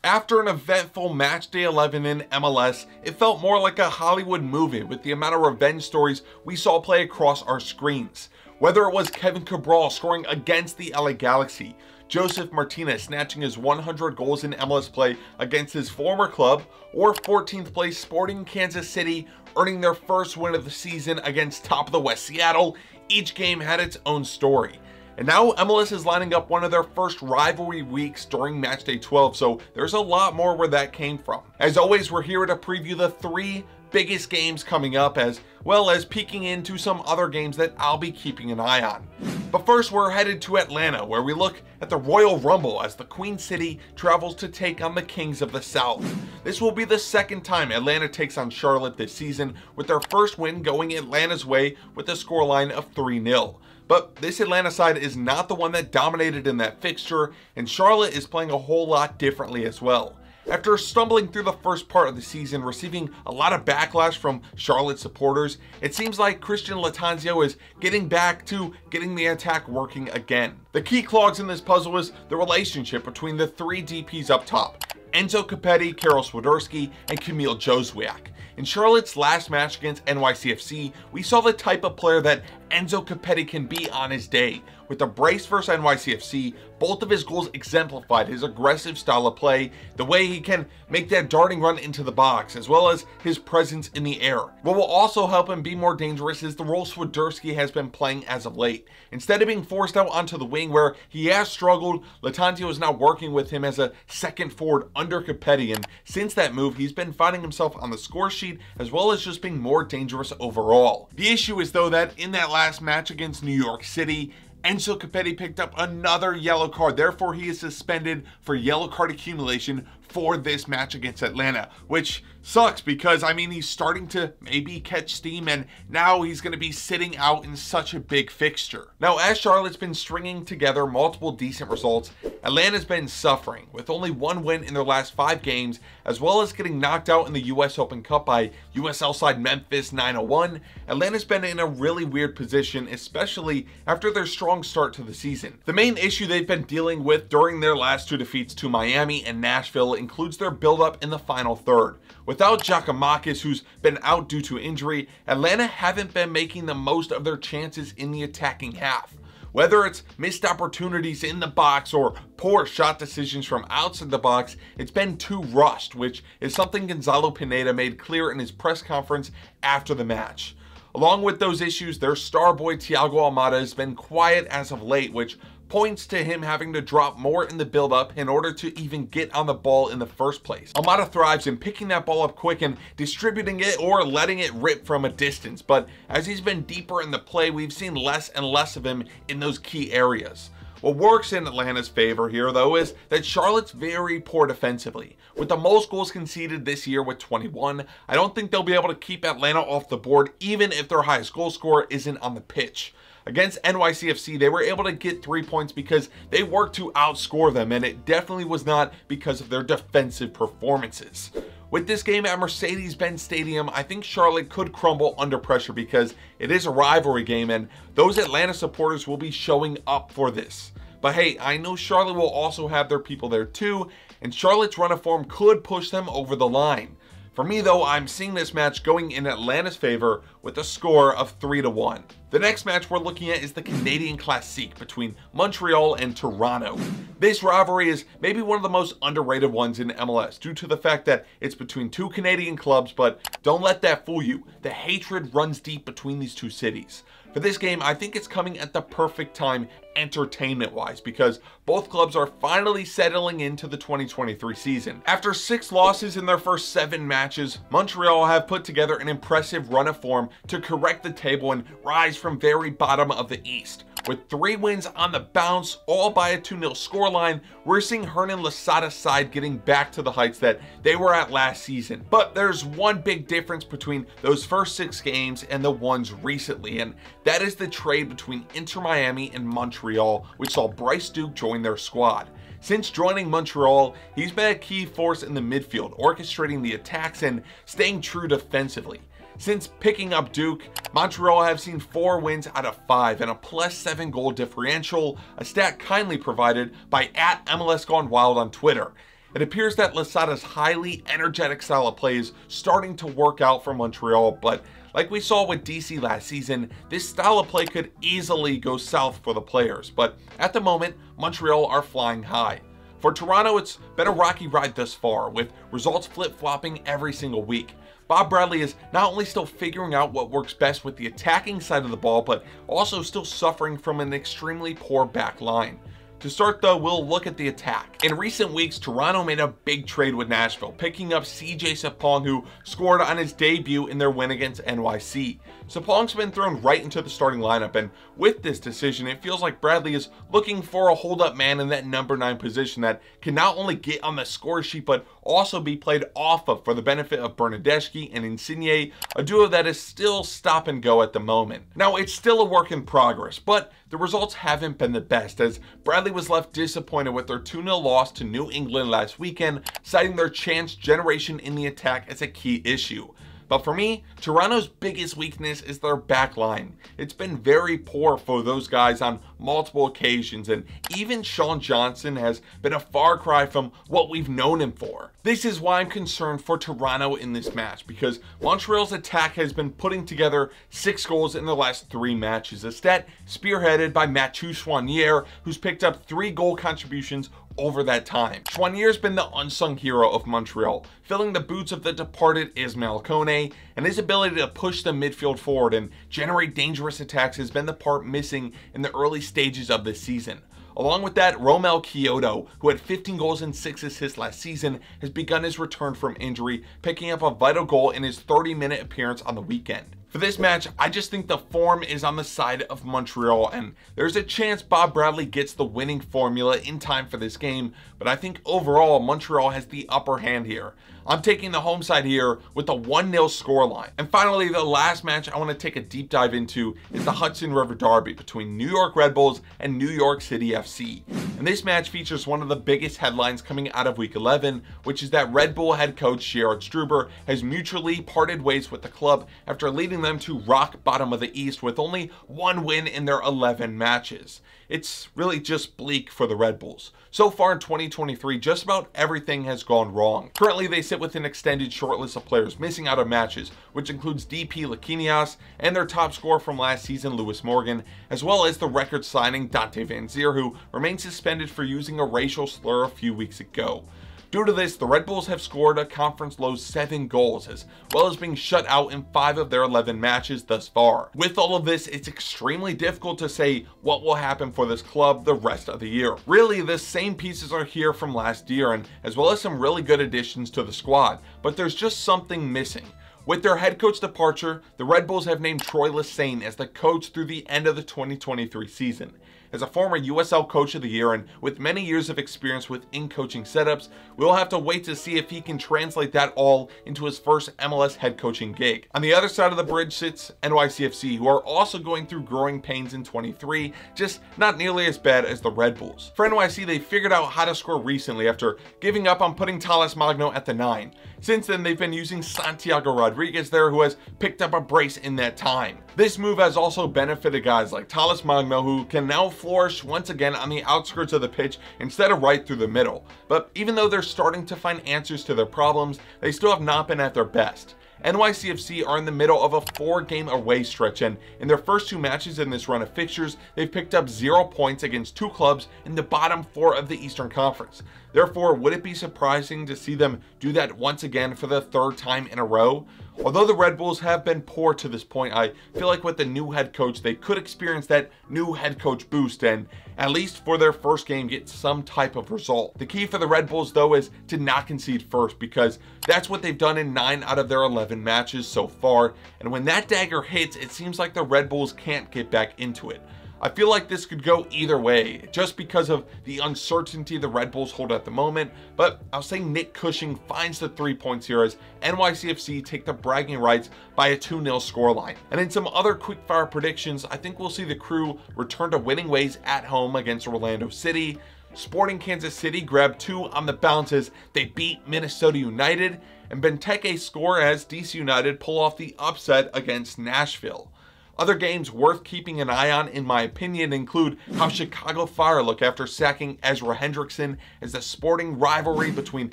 After an eventful Matchday 11 in MLS, it felt more like a Hollywood movie with the amount of revenge stories we saw play across our screens. Whether it was Kevin Cabral scoring against the LA Galaxy, Joseph Martinez snatching his 100 goals in MLS play against his former club, or 14th place Sporting Kansas City earning their first win of the season against top of the West Seattle, each game had its own story. And now MLS is lining up one of their first rivalry weeks during Matchday 12, so there's a lot more where that came from. As always, we're here to preview the 3 biggest games coming up, as well as peeking into some other games that I'll be keeping an eye on. But first, we're headed to Atlanta, where we look at the Royal Rumble as the Queen City travels to take on the Kings of the South. This will be the second time Atlanta takes on Charlotte this season, with their first win going Atlanta's way with a scoreline of 3-0. But this Atlanta side is not the one that dominated in that fixture, and Charlotte is playing a whole lot differently as well. After stumbling through the first part of the season, receiving a lot of backlash from Charlotte supporters, it seems like Christian Lattanzio is getting back to getting the attack working again. The key clogs in this puzzle is the relationship between the 3 DPs up top: Enzo Capetti, Karol Swiderski, and Kamil Józwiak. In Charlotte's last match against NYCFC, we saw the type of player that Enzo Capetti can be on his day. With the brace versus NYCFC, both of his goals exemplified his aggressive style of play, the way he can make that darting run into the box, as well as his presence in the air. What will also help him be more dangerous is the role Swiderski has been playing as of late. Instead of being forced out onto the wing where he has struggled, Lattanzio is now working with him as a second forward under Capetti, and since that move, he's been finding himself on the score sheet, as well as just being more dangerous overall. The issue is though that in that last match against New York City, Enzo Capetti picked up another yellow card. Therefore, he is suspended for yellow card accumulation for this match against Atlanta, which sucks because, I mean, he's starting to maybe catch steam, and now he's going to be sitting out in such a big fixture. Now, as Charlotte's been stringing together multiple decent results, Atlanta's been suffering with only 1 win in their last 5 games, as well as getting knocked out in the US Open Cup by USL side Memphis 9-1. Atlanta's been in a really weird position, especially after their strong start to the season. The main issue they've been dealing with during their last 2 defeats to Miami and Nashville includes their buildup in the final third. Without Giakoumakis, who's been out due to injury, Atlanta haven't been making the most of their chances in the attacking half. Whether it's missed opportunities in the box or poor shot decisions from outside the box, it's been too rushed, which is something Gonzalo Pineda made clear in his press conference after the match. Along with those issues, their star boy Thiago Almada has been quiet as of late, which points to him having to drop more in the build-up in order to even get on the ball in the first place. Almada thrives in picking that ball up quick and distributing it or letting it rip from a distance, but as he's been deeper in the play, we've seen less and less of him in those key areas. What works in Atlanta's favor here, though, is that Charlotte's very poor defensively. With the most goals conceded this year with 21, I don't think they'll be able to keep Atlanta off the board even if their highest goal scorer isn't on the pitch. Against NYCFC, they were able to get 3 points because they worked to outscore them, and it definitely was not because of their defensive performances. With this game at Mercedes-Benz Stadium, I think Charlotte could crumble under pressure because it is a rivalry game, and those Atlanta supporters will be showing up for this. But hey, I know Charlotte will also have their people there too, and Charlotte's run of form could push them over the line. For me though, I'm seeing this match going in Atlanta's favor with a score of 3-1. The next match we're looking at is the Canadian Classique between Montreal and Toronto. This rivalry is maybe one of the most underrated ones in MLS due to the fact that it's between 2 Canadian clubs, but don't let that fool you. The hatred runs deep between these 2 cities. For this game, I think it's coming at the perfect time entertainment-wise because both clubs are finally settling into the 2023 season. After 6 losses in their first 7 matches, Montreal have put together an impressive run of form to correct the table and rise from very bottom of the East. With 3 wins on the bounce, all by a 2-0 scoreline, we're seeing Hernan Losada's side getting back to the heights that they were at last season. But there's one big difference between those first 6 games and the ones recently, and that is the trade between Inter Miami and Montreal, which saw Bryce Duke join their squad. Since joining Montreal, he's been a key force in the midfield, orchestrating the attacks and staying true defensively. Since picking up Duke, Montreal have seen 4 wins out of 5 and a +7 goal differential, a stat kindly provided by @MLS Gone Wild on Twitter. It appears that Losada's highly energetic style of play is starting to work out for Montreal, but like we saw with DC last season, this style of play could easily go south for the players. But at the moment, Montreal are flying high. For Toronto, it's been a rocky ride thus far, with results flip-flopping every single week. Bob Bradley is not only still figuring out what works best with the attacking side of the ball, but also still suffering from an extremely poor back line. To start though, we'll look at the attack. In recent weeks, Toronto made a big trade with Nashville, picking up CJ Sapong, who scored on his debut in their win against NYC. Sapong's been thrown right into the starting lineup, and with this decision, it feels like Bradley is looking for a hold-up man in that number 9 position that can not only get on the score sheet, but also be played off of for the benefit of Bernadeschi and Insigne, a duo that is still stop and go at the moment. Now, it's still a work in progress, but the results haven't been the best, as Bradley was left disappointed with their 2-0 loss to New England last weekend, citing their chance generation in the attack as a key issue. But for me, Toronto's biggest weakness is their back line. It's been very poor for those guys on multiple occasions, and even Sean Johnson has been a far cry from what we've known him for. This is why I'm concerned for Toronto in this match, because Montreal's attack has been putting together 6 goals in their last 3 matches, a stat spearheaded by Mathieu Choinière, who's picked up 3 goal contributions over that time. Choinier's been the unsung hero of Montreal, filling the boots of the departed Ismail Kone, and his ability to push the midfield forward and generate dangerous attacks has been the part missing in the early stages of this season. Along with that, Romel Kyoto, who had 15 goals and 6 assists last season, has begun his return from injury, picking up a vital goal in his 30-minute appearance on the weekend. For this match, I just think the form is on the side of Montreal, and there's a chance Bob Bradley gets the winning formula in time for this game, but I think overall Montreal has the upper hand here. I'm taking the home side here with a 1-0 scoreline. And finally, the last match I want to take a deep dive into is the Hudson River Derby between New York Red Bulls and New York City FC. And this match features one of the biggest headlines coming out of Week 11, which is that Red Bull head coach Gerard Struber has mutually parted ways with the club after leading them to rock bottom of the East with only 1 win in their 11 matches. It's really just bleak for the Red Bulls. So far in 2023, just about everything has gone wrong. Currently, they sit with an extended shortlist of players missing out of matches, which includes DP Lakinias and their top scorer from last season, Lewis Morgan, as well as the record signing Dante Van Zier, who remains suspended for using a racial slur a few weeks ago. Due to this, the Red Bulls have scored a conference low 7 goals, as well as being shut out in 5 of their 11 matches thus far. With all of this, it's extremely difficult to say what will happen for this club the rest of the year. Really, the same pieces are here from last year, and as well as some really good additions to the squad, but there's just something missing. With their head coach departure, the Red Bulls have named Troy Lesesne as the coach through the end of the 2023 season. As a former USL Coach of the Year and with many years of experience within coaching setups, we'll have to wait to see if he can translate that all into his first MLS head coaching gig. On the other side of the bridge sits NYCFC, who are also going through growing pains in 23, just not nearly as bad as the Red Bulls. For NYC, they figured out how to score recently after giving up on putting Talas Magno at the 9. Since then, they've been using Santiago Rodriguez there, who has picked up a brace in that time. This move has also benefited guys like Talas Magno, who can now flourish once again on the outskirts of the pitch instead of right through the middle. But even though they're starting to find answers to their problems, they still have not been at their best. NYCFC are in the middle of a 4-game away stretch, and in their first 2 matches in this run of fixtures, they've picked up 0 points against 2 clubs in the bottom 4 of the Eastern Conference. Therefore, would it be surprising to see them do that once again for the 3rd time in a row? Although the Red Bulls have been poor to this point, I feel like with the new head coach, they could experience that new head coach boost and, at least for their first game, get some type of result. The key for the Red Bulls, though, is to not concede first, because that's what they've done in 9 out of their 11 matches so far, and when that dagger hits, it seems like the Red Bulls can't get back into it. I feel like this could go either way, just because of the uncertainty the Red Bulls hold at the moment, but I'll say Nick Cushing finds the 3 points here as NYCFC take the bragging rights by a 2-0 scoreline. And in some other quickfire predictions, I think we'll see the Crew return to winning ways at home against Orlando City. Sporting Kansas City grab 2 on the bounce as they beat Minnesota United, and Benteke score as DC United pull off the upset against Nashville. Other games worth keeping an eye on, in my opinion, include how Chicago Fire look after sacking Ezra Hendrickson as the sporting rivalry between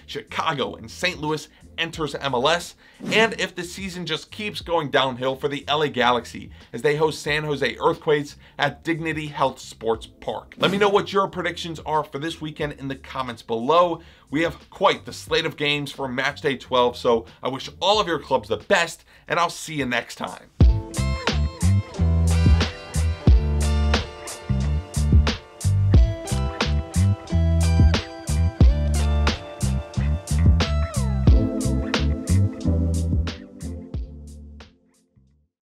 Chicago and St. Louis enters MLS, and if the season just keeps going downhill for the LA Galaxy as they host San Jose Earthquakes at Dignity Health Sports Park. Let me know what your predictions are for this weekend in the comments below. We have quite the slate of games for Matchday 12, so I wish all of your clubs the best, and I'll see you next time.